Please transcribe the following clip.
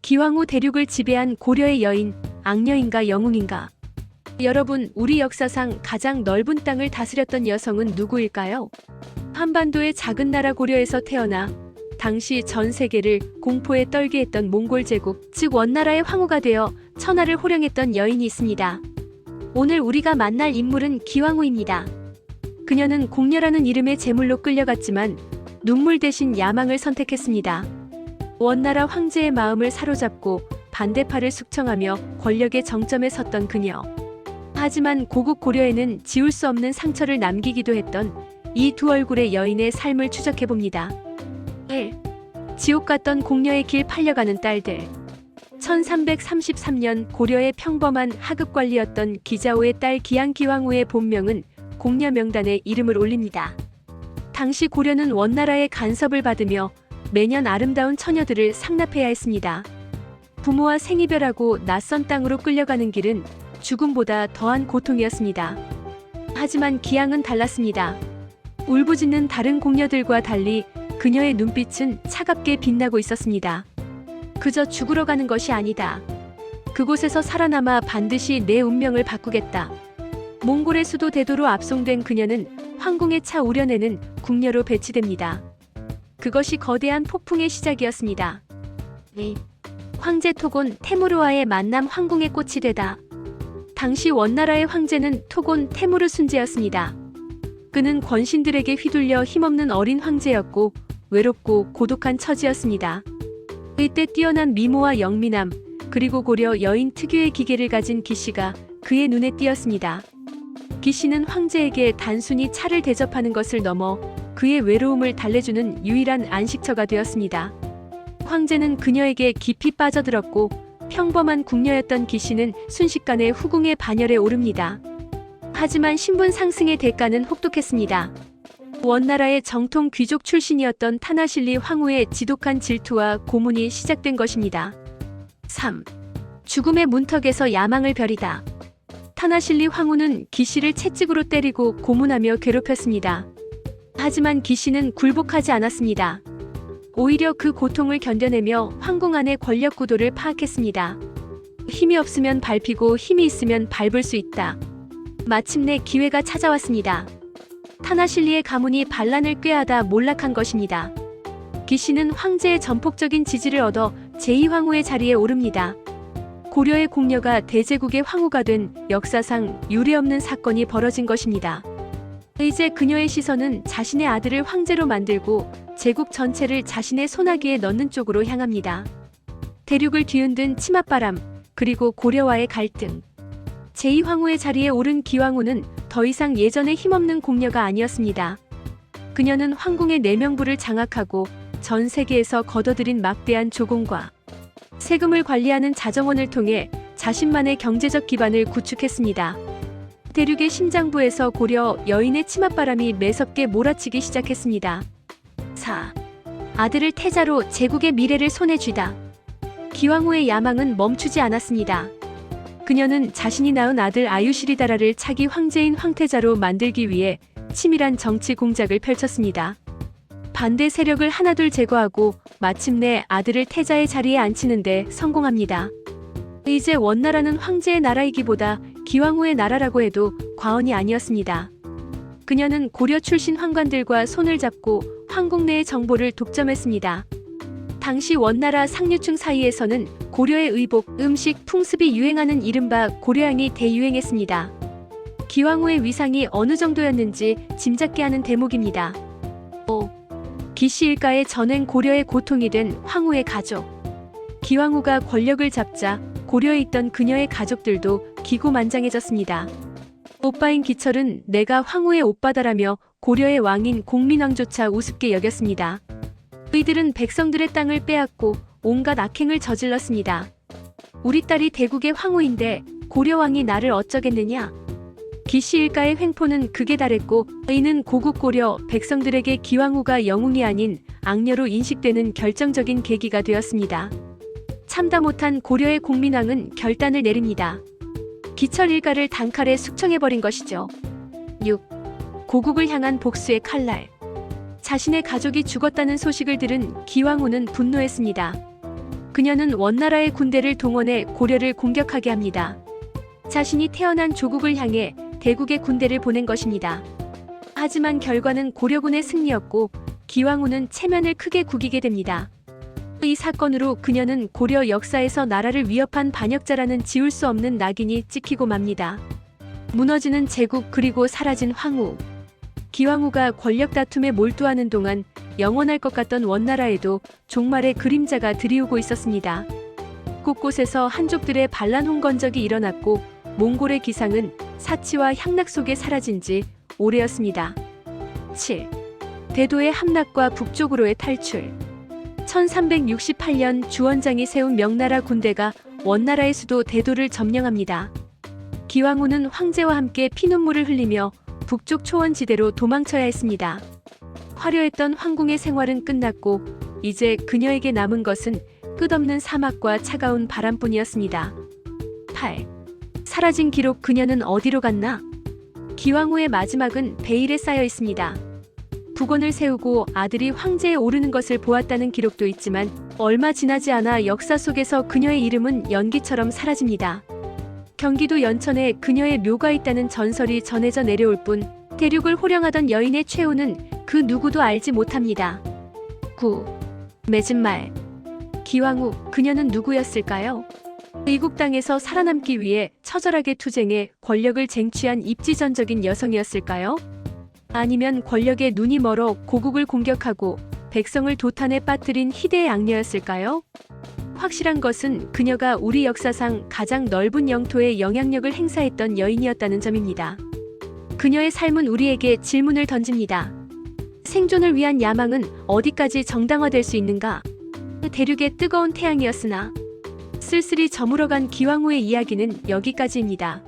기왕후 대륙을 지배한 고려의 여인, 악녀인가 영웅인가? 여러분, 우리 역사상 가장 넓은 땅을 다스렸던 여성은 누구일까요? 한반도의 작은 나라 고려에서 태어나 당시 전 세계를 공포에 떨게 했던 몽골 제국, 즉 원나라의 황후가 되어 천하를 호령했던 여인이 있습니다. 오늘 우리가 만날 인물은 기왕후입니다. 그녀는 공녀라는 이름의 제물로 끌려갔지만 눈물 대신 야망을 선택했습니다. 원나라 황제의 마음을 사로잡고 반대파를 숙청하며 권력의 정점에 섰던 그녀. 하지만 고국 고려에는 지울 수 없는 상처를 남기기도 했던 이 두 얼굴의 여인의 삶을 추적해봅니다. 1. 지옥 같던 공녀의 길 팔려가는 딸들. 1333년 고려의 평범한 하급관리였던 기자오의 딸 기왕후의 본명은 공녀 명단에 이름을 올립니다. 당시 고려는 원나라의 간섭을 받으며 매년 아름다운 처녀들을 상납해야 했습니다. 부모와 생이별하고 낯선 땅으로 끌려가는 길은 죽음보다 더한 고통이었습니다. 하지만 기왕은 달랐습니다. 울부짖는 다른 공녀들과 달리 그녀의 눈빛은 차갑게 빛나고 있었습니다. 그저 죽으러 가는 것이 아니다. 그곳에서 살아남아 반드시 내 운명을 바꾸겠다. 몽골의 수도 대도로 압송된 그녀는 황궁에 차 우려내는 궁녀로 배치됩니다. 그것이 거대한 폭풍의 시작이었습니다. 황제 토곤 테무르와의 만남 황궁의 꽃이 되다. 당시 원나라의 황제는 토곤 테무르 순제였습니다. 그는 권신들에게 휘둘려 힘없는 어린 황제였고 외롭고 고독한 처지였습니다. 이때 뛰어난 미모와 영민함, 그리고 고려 여인 특유의 기계를 가진 기씨가 그의 눈에 띄었습니다. 기씨는 황제에게 단순히 차를 대접하는 것을 넘어 그의 외로움을 달래주는 유일한 안식처가 되었습니다. 황제는 그녀에게 깊이 빠져들었고 평범한 궁녀였던 기씨는 순식간에 후궁의 반열에 오릅니다. 하지만 신분 상승의 대가는 혹독했습니다. 원나라의 정통 귀족 출신이었던 타나실리 황후의 지독한 질투와 고문이 시작된 것입니다. 3. 죽음의 문턱에서 야망을 벼리다. 타나실리 황후는 기씨를 채찍으로 때리고 고문하며 괴롭혔습니다. 하지만 기씨는 굴복하지 않았습니다. 오히려 그 고통을 견뎌내며 황궁 안의 권력 구도를 파악했습니다. 힘이 없으면 밟히고 힘이 있으면 밟을 수 있다. 마침내 기회가 찾아왔습니다. 타나실리의 가문이 반란을 꾀하다 몰락한 것입니다. 기씨는 황제의 전폭적인 지지를 얻어 제2황후의 자리에 오릅니다. 고려의 공녀가 대제국의 황후가 된 역사상 유례없는 사건이 벌어진 것입니다. 이제 그녀의 시선은 자신의 아들을 황제로 만들고 제국 전체를 자신의 손아귀에 넣는 쪽으로 향합니다. 대륙을 뒤흔든 치맛바람, 그리고 고려와의 갈등. 제2황후의 자리에 오른 기왕후는 더 이상 예전의 힘없는 공녀가 아니었습니다. 그녀는 황궁의 내명부를 장악하고 전 세계에서 거둬들인 막대한 조공과 세금을 관리하는 자정원을 통해 자신만의 경제적 기반을 구축했습니다. 대륙의 심장부에서 고려 여인의 치맛바람이 매섭게 몰아치기 시작했습니다. 4. 아들을 태자로 제국의 미래를 손에 쥐다. 기왕후의 야망은 멈추지 않았습니다. 그녀는 자신이 낳은 아들 아유시리다라를 차기 황제인 황태자로 만들기 위해 치밀한 정치 공작을 펼쳤습니다. 반대 세력을 하나둘 제거하고 마침내 아들을 태자의 자리에 앉히는 데 성공합니다. 이제 원나라는 황제의 나라이기보다 기왕후의 나라라고 해도 과언이 아니었습니다. 그녀는 고려 출신 황관들과 손을 잡고 황궁 내의 정보를 독점했습니다. 당시 원나라 상류층 사이에서는 고려의 의복, 음식, 풍습이 유행하는 이른바 고려향이 대유행했습니다. 기왕후의 위상이 어느 정도였는지 짐작게 하는 대목입니다. 5. 기씨 일가의 전횡 고려의 고통이 된 황후의 가족. 기왕후가 권력을 잡자 고려에 있던 그녀의 가족들도 기고만장해졌습니다. 오빠인 기철은 내가 황후의 오빠다라며 고려의 왕인 공민왕조차 우습게 여겼습니다. 이들은 백성들의 땅을 빼앗고 온갖 악행을 저질렀습니다. 우리 딸이 대국의 황후인데 고려왕이 나를 어쩌겠느냐? 기씨 일가의 횡포는 극에 달했고 이는 고국 고려 백성들에게 기왕후가 영웅이 아닌 악녀로 인식되는 결정적인 계기가 되었습니다. 참다 못한 고려의 공민왕은 결단을 내립니다. 기철 일가를 단칼에 숙청해버린 것이죠. 6. 고국을 향한 복수의 칼날. 자신의 가족이 죽었다는 소식을 들은 기왕후는 분노했습니다. 그녀는 원나라의 군대를 동원해 고려를 공격하게 합니다. 자신이 태어난 조국을 향해 대국의 군대를 보낸 것입니다. 하지만 결과는 고려군의 승리였고 기왕후는 체면을 크게 구기게 됩니다. 이 사건으로 그녀는 고려 역사에서 나라를 위협한 반역자라는 지울 수 없는 낙인이 찍히고 맙니다. 무너지는 제국 그리고 사라진 황후. 기왕후가 권력 다툼에 몰두하는 동안 영원할 것 같던 원나라에도 종말의 그림자가 드리우고 있었습니다. 곳곳에서 한족들의 반란 홍건적이 일어났고 몽골의 기상은 사치와 향락 속에 사라진 지 오래였습니다. 7. 대도의 함락과 북쪽으로의 탈출. 1368년 주원장이 세운 명나라 군대가 원나라의 수도 대도를 점령합니다. 기왕후는 황제와 함께 피눈물을 흘리며 북쪽 초원지대로 도망쳐야 했습니다. 화려했던 황궁의 생활은 끝났고 이제 그녀에게 남은 것은 끝없는 사막과 차가운 바람뿐이었습니다. 8. 사라진 기록. 그녀는 어디로 갔나? 기왕후의 마지막은 베일에 쌓여 있습니다. 북원을 세우고 아들이 황제에 오르는 것을 보았다는 기록도 있지만 얼마 지나지 않아 역사 속에서 그녀의 이름은 연기처럼 사라집니다. 경기도 연천에 그녀의 묘가 있다는 전설이 전해져 내려올 뿐 대륙을 호령하던 여인의 최후는 그 누구도 알지 못합니다. 9. 맺은 말. 기왕후, 그녀는 누구였을까요? 이국 땅에서 살아남기 위해 처절하게 투쟁해 권력을 쟁취한 입지전적인 여성이었을까요? 아니면 권력에 눈이 멀어 고국을 공격하고 백성을 도탄에 빠뜨린 희대의 악녀였을까요? 확실한 것은 그녀가 우리 역사상 가장 넓은 영토에 영향력을 행사했던 여인이었다는 점입니다. 그녀의 삶은 우리에게 질문을 던집니다. 생존을 위한 야망은 어디까지 정당화될 수 있는가? 대륙의 뜨거운 태양이었으나 쓸쓸히 저물어간 기왕후의 이야기는 여기까지입니다.